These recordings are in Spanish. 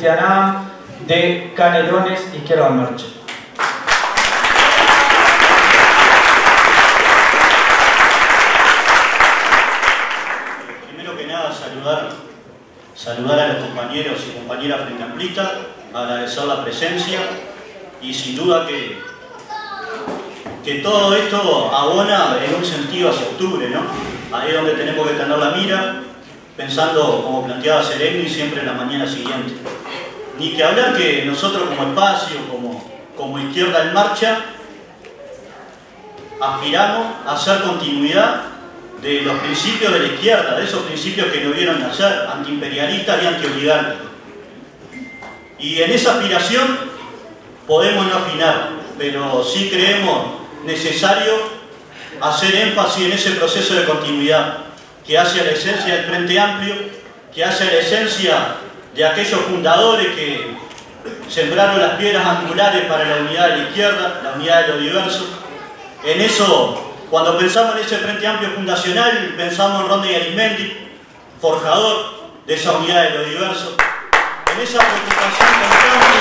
Cristiana de Canelones, Izquierda Marcha. Primero que nada, saludar a los compañeros y compañeras frente amplistas, agradecer la presencia y sin duda que todo esto abona en un sentido hacia octubre, ¿no? Ahí es donde tenemos que tener la mira, pensando, como planteaba Sereni, siempre en la mañana siguiente. Ni que hablar que nosotros como espacio, como Izquierda en Marcha, aspiramos a hacer continuidad de los principios de la izquierda, de esos principios que nos vieron nacer, antiimperialistas y antioligárquicos. Y en esa aspiración podemos no afinar, pero sí creemos necesario hacer énfasis en ese proceso de continuidad que hace a la esencia del Frente Amplio, que hace a la esencia de aquellos fundadores que sembraron las piedras angulares para la unidad de la izquierda, la unidad de lo diverso. En eso, cuando pensamos en ese Frente Amplio fundacional, pensamos en Ronda y Arismendi, forjador de esa unidad de lo diverso, en esa preocupación constante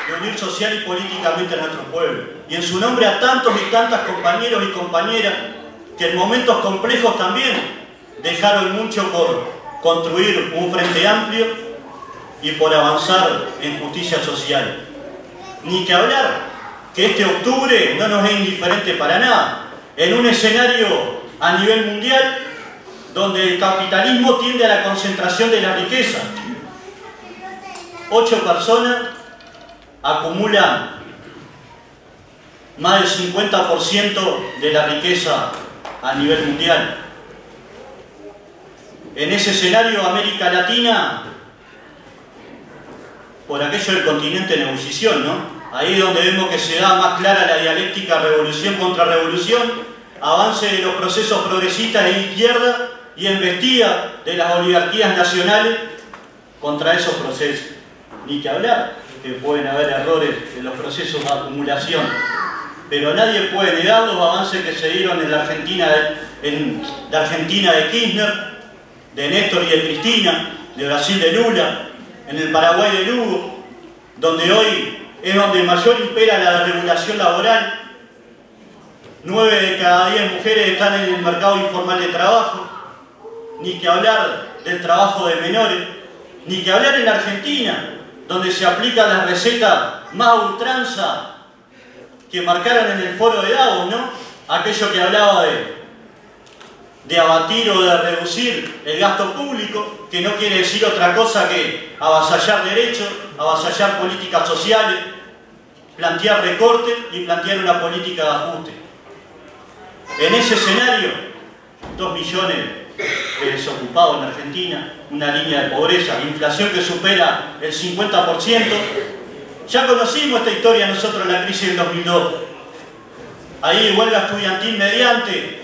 de unir social y políticamente a nuestro pueblo. Y en su nombre a tantos y tantas compañeros y compañeras que en momentos complejos también dejaron mucho por construir un Frente Amplio y por avanzar en justicia social. Ni que hablar que este octubre no nos es indiferente para nada, en un escenario a nivel mundial donde el capitalismo tiende a la concentración de la riqueza. 8 personas acumulan más del 50% de la riqueza a nivel mundial. En ese escenario, América Latina, por aquello del continente en ebullición, ¿no? Ahí es donde vemos que se da más clara la dialéctica revolución contra revolución, avance de los procesos progresistas de izquierda y embestida de las oligarquías nacionales contra esos procesos. Ni que hablar que pueden haber errores en los procesos de acumulación, pero nadie puede negar los avances que se dieron en la Argentina de Kirchner, de Néstor y de Cristina, de Brasil de Lula, en el Paraguay de Lugo, donde hoy es donde mayor impera la regulación laboral. 9 de cada 10 mujeres están en el mercado informal de trabajo. Ni que hablar del trabajo de menores, ni que hablar en la Argentina, donde se aplica la receta más a ultranza que marcaron en el foro de Davos, ¿no? Aquello que hablaba de abatir o de reducir el gasto público, que no quiere decir otra cosa que avasallar derechos, avasallar políticas sociales, plantear recortes y plantear una política de ajuste. En ese escenario, 2 millones de desocupados en Argentina, una línea de pobreza, inflación que supera el 50%. Ya conocimos esta historia nosotros en la crisis del 2002. Ahí huelga estudiantil mediante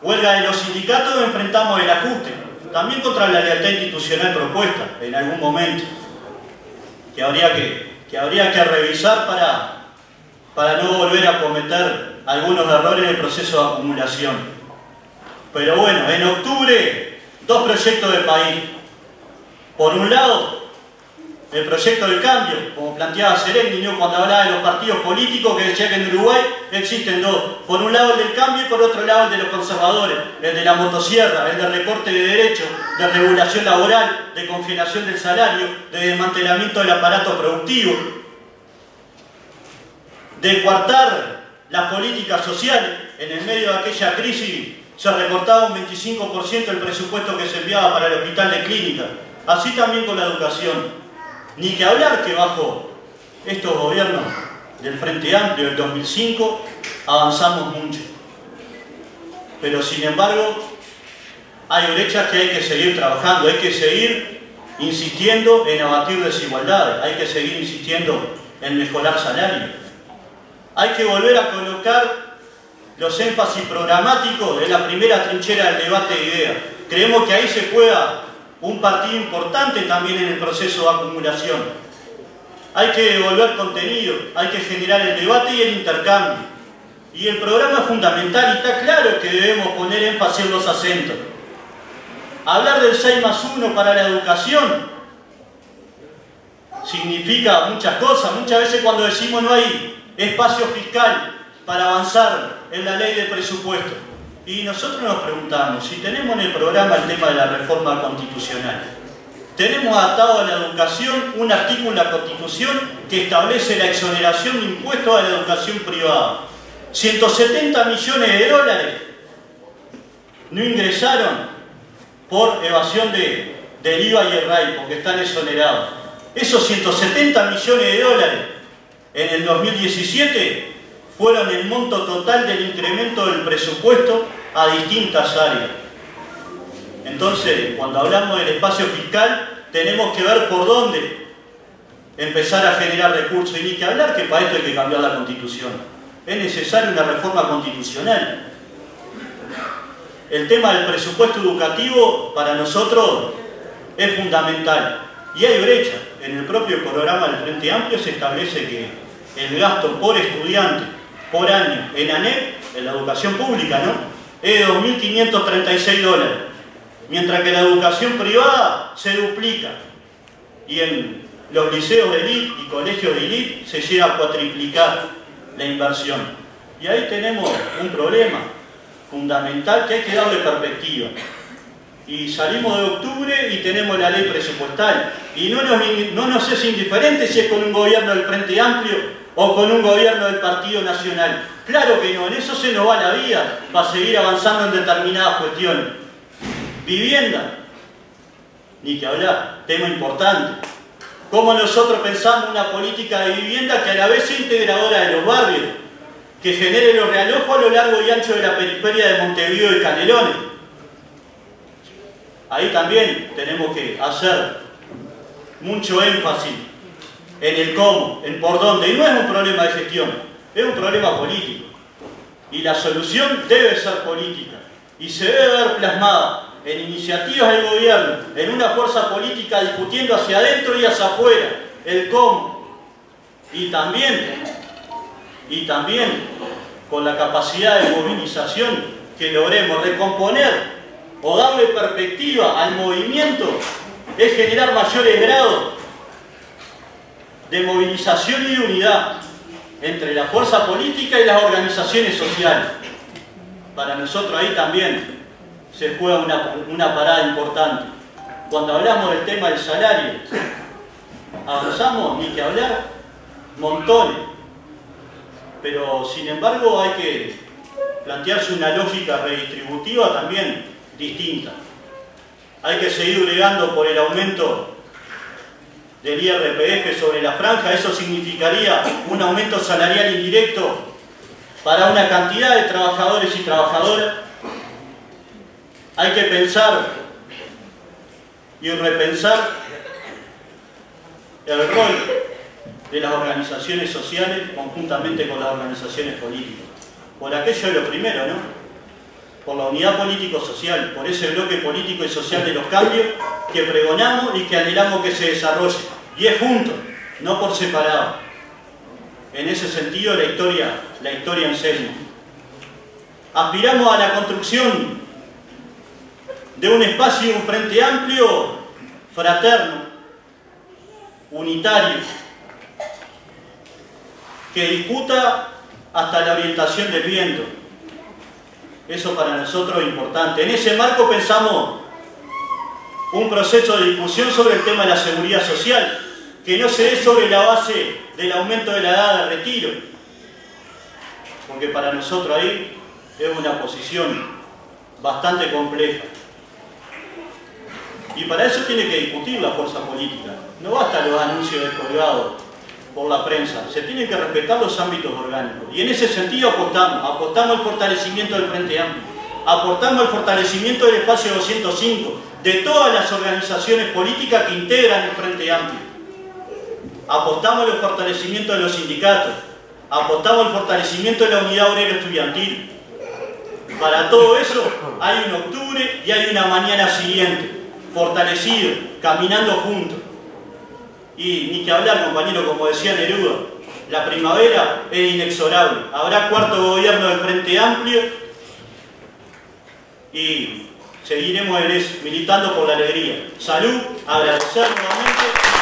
huelga de los sindicatos, enfrentamos el ajuste, también contra la lealtad institucional propuesta en algún momento, que habría que revisar para no volver a cometer algunos errores en el proceso de acumulación. Pero bueno, en octubre, 2 proyectos de país. Por un lado, el proyecto del cambio, como planteaba Sereni, ¿no? Cuando hablaba de los partidos políticos, que decía que en Uruguay existen 2. Por un lado el del cambio y por otro lado el de los conservadores, el de la motosierra, el de recorte de derechos, de regulación laboral, de congelación del salario, de desmantelamiento del aparato productivo, de coartar las políticas sociales. En el medio de aquella crisis se recortaba un 25% el presupuesto que se enviaba para el hospital de clínica. Así también con la educación. Ni que hablar que bajo estos gobiernos del Frente Amplio del 2005 avanzamos mucho. Pero sin embargo, hay brechas que hay que seguir trabajando, hay que seguir insistiendo en abatir desigualdades, hay que seguir insistiendo en mejorar salarios. Hay que volver a colocar los énfasis programáticos en la primera trinchera del debate de ideas. Creemos que ahí se juega un partido importante también en el proceso de acumulación. Hay que devolver contenido, hay que generar el debate y el intercambio. Y el programa es fundamental y está claro que debemos poner énfasis en los acentos. Hablar del 6+1 para la educación significa muchas cosas. Muchas veces cuando decimos no hay espacio fiscal para avanzar en la ley de presupuesto. Y nosotros nos preguntamos, si tenemos en el programa el tema de la reforma constitucional, tenemos atado a la educación un artículo en la Constitución que establece la exoneración de impuestos a la educación privada. 170 millones de dólares no ingresaron por evasión del IVA y el RAI, porque están exonerados. Esos 170 millones de dólares en el 2017 fueron el monto total del incremento del presupuesto a distintas áreas. Entonces, cuando hablamos del espacio fiscal, tenemos que ver por dónde empezar a generar recursos. Y ni que hablar que para esto hay que cambiar la Constitución. Es necesaria una reforma constitucional. El tema del presupuesto educativo para nosotros es fundamental. Y hay brecha. En el propio programa del Frente Amplio se establece que el gasto por estudiante por año en ANEP, en la educación pública, ¿no?, es de 2.536 dólares. Mientras que la educación privada se duplica. Y en los liceos de élite y colegios de élite se llega a cuatriplicar la inversión. Y ahí tenemos un problema fundamental que hay que darle perspectiva. Y salimos de octubre y tenemos la ley presupuestal. Y no nos es indiferente si es con un gobierno del Frente Amplio o con un gobierno del Partido Nacional. Claro que no, en eso se nos va la vida para seguir avanzando en determinadas cuestiones. Vivienda, ni que hablar, tema importante. Cómo nosotros pensamos una política de vivienda que a la vez sea integradora de los barrios, que genere los realojos a lo largo y ancho de la periferia de Montevideo y Canelones. Ahí también tenemos que hacer mucho énfasis en el cómo, en por dónde. Y no es un problema de gestión, es un problema político. Y la solución debe ser política. Y se debe ver plasmada en iniciativas del gobierno, en una fuerza política discutiendo hacia adentro y hacia afuera el cómo. Y también con la capacidad de movilización que logremos recomponer o darle perspectiva al movimiento, es generar mayores grados de movilización y de unidad entre la fuerza política y las organizaciones sociales. Para nosotros ahí también se juega una parada importante. Cuando hablamos del tema del salario, avanzamos, ni que hablar, montones. Pero sin embargo hay que plantearse una lógica redistributiva también distinta. Hay que seguir bregando por el aumento del IRPF sobre la franja. Eso significaría un aumento salarial indirecto para una cantidad de trabajadores y trabajadoras. Hay que pensar y repensar el rol de las organizaciones sociales conjuntamente con las organizaciones políticas. Por aquello es lo primero, ¿no? Por la unidad político-social, por ese bloque político y social de los cambios que pregonamos y que anhelamos que se desarrolle. Y es junto, no por separado. En ese sentido la historia enseña. Aspiramos a la construcción de un espacio y un frente amplio, fraterno, unitario, que discuta hasta la orientación del viento. Eso para nosotros es importante. En ese marco pensamos un proceso de discusión sobre el tema de la seguridad social, que no se dé sobre la base del aumento de la edad de retiro, porque para nosotros ahí es una posición bastante compleja. Y para eso tiene que discutir la fuerza política. No basta los anuncios descolgados por la prensa, se tienen que respetar los ámbitos orgánicos. Y en ese sentido apostamos al fortalecimiento del Frente Amplio, apostamos al fortalecimiento del espacio 205, de todas las organizaciones políticas que integran el Frente Amplio. Apostamos al fortalecimiento de los sindicatos, apostamos al fortalecimiento de la unidad obrera estudiantil. Para todo eso hay un octubre y hay una mañana siguiente, fortalecido, caminando juntos. Y ni que hablar, compañero, como decía Neruda, la primavera es inexorable. Habrá cuarto gobierno del Frente Amplio y seguiremos en eso, militando por la alegría. Salud, agradecer nuevamente.